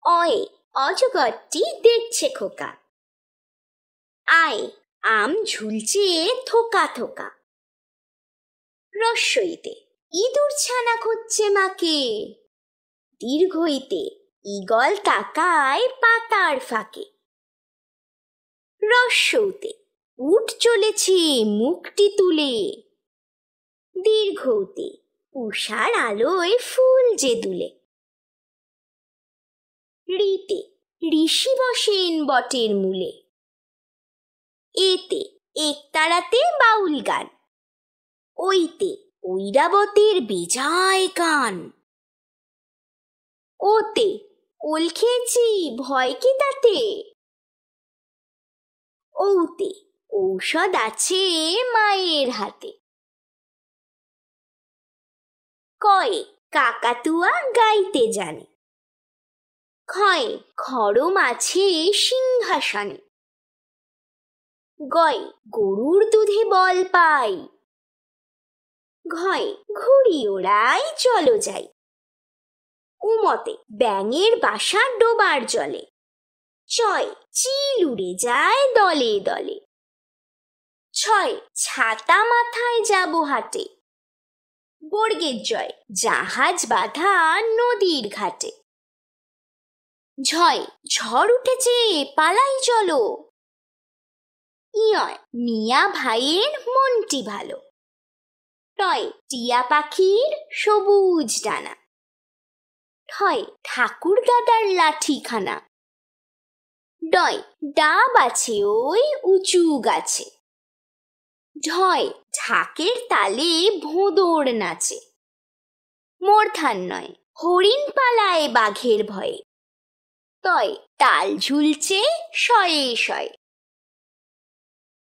অয়ে অজগরটি দেখছে খোকা। আয় আম ঝুলছে থোকা থোকা। রস্বইতে ইঁদুর ছানা খুঁজছে মাকে। দীর্ঘইতে ঈগল তাকায় পাতার ফাঁকে। রস্যউতে উট চলেছে মুখটি তুলে। দীর্ঘউতে উষার আলোয় ফুল যে দুলে। ঋতে ঋষি বসেন বটের মূলে। এতে একতারাতে বাউল গান। ওইতে ঐরাবতের বেজায় গান। ওতে ওল খেয়েছি ভয় কি তাতে। ওতে ঔষধ আছে মায়ের হাতে। কয়ে কাকাতুয়া গাইতে জানে। ক্ষয়ে খড়ম আছে সিংহাসনে। গয়ে গরুর দুধে বল পাই। ঘয়ে ঘুড়ি ওড়াই চলো যাই। উমতে ব্যাঙের বাসা ডোবার জলে। চয় চিল উড়ে যায় দলে দলে। ছয় ছাতা মাথায় যাব হাটে। বর্গের জয় জাহাজ বাঁধা নদীর ঘাটে। ঝয় ঝড় উঠেছে পালাই চলো। ইয় মিয়া ভাইয়ের মনটি ভালো। টয় টিয়া পাখির সবুজ ডানা। ঠয় ঠাকুর দাদার লাঠিখানা। ডয় ডাব আছে ওই উঁচু গাছে। ঢয় ঢাকের তালে ভোঁদড় নাচে। মূর্ধন্যয় হরিণ পালায় বাঘের ভয়ে। তয় তাল ঝুলছে শয়ে শয়ে।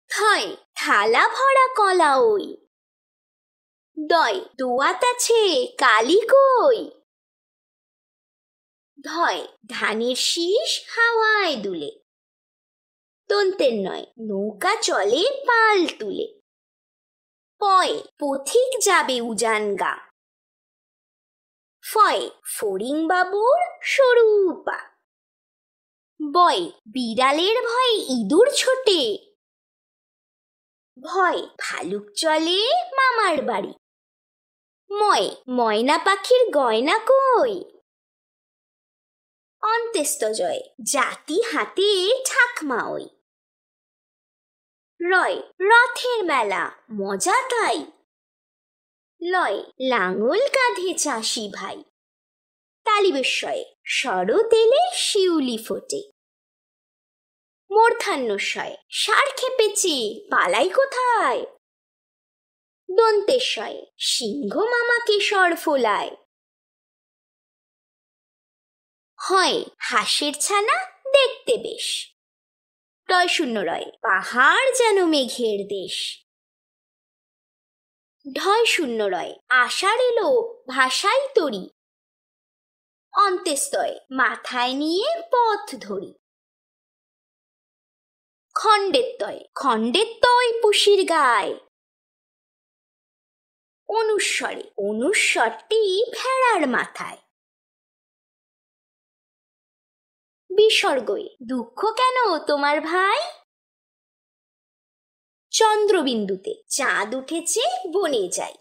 থয় থালা ভরা কলা ওই। দয় দোয়াত আছে কালি কই। ধয় ধানের শীষ হাওয়ায় দুলে। দন্তের নয় নৌকা চলে পাল তুলে। পয় পথিক যাবে উজান গা। ফয় ফড়িং বাবুর সরু পা। বয় বিড়ালের ভয়ে ইঁদুর ছোটে। ভয় ভালুক চলে মামার বাড়ি। ময় ময়না পাখির গয়না কই। অন্ত্যেস্তজয় জাতি হাতে ঠাকমা ওই। রয় রথের মেলা মজা তাই। লয় লাঙল কাঁধে চাষি ভাই। তালিবেশ্বয়ে শরৎ এলে শিউলি ফোটে। মূর্ধন্যস্বয়ে ষাঁড় খেপেছে পালাই কোথায়। দন্তেশ্বয়ে সিংহ মামাকে সর ফোলায়। হয় হাঁসের ছানা দেখতে বেশ। টয় শূন্য রয় পাহাড় যেন মেঘের দেশ। ঢয় শূন্য রয় আষাঢ় এলো ভাষাই তরি। অন্ত্যেস্তয় মাথায় নিয়ে পথ ধরি। খণ্ডেত্তয় খণ্ডের তয় পুষির গায়। অনুস্বরে অনুস্বরটি ভেড়ার মাথায়। বিসর্গয়ে দুঃখ কেন তোমার ভাই। চন্দ্রবিন্দুতে চাঁদ উঠেছে বনে যাই।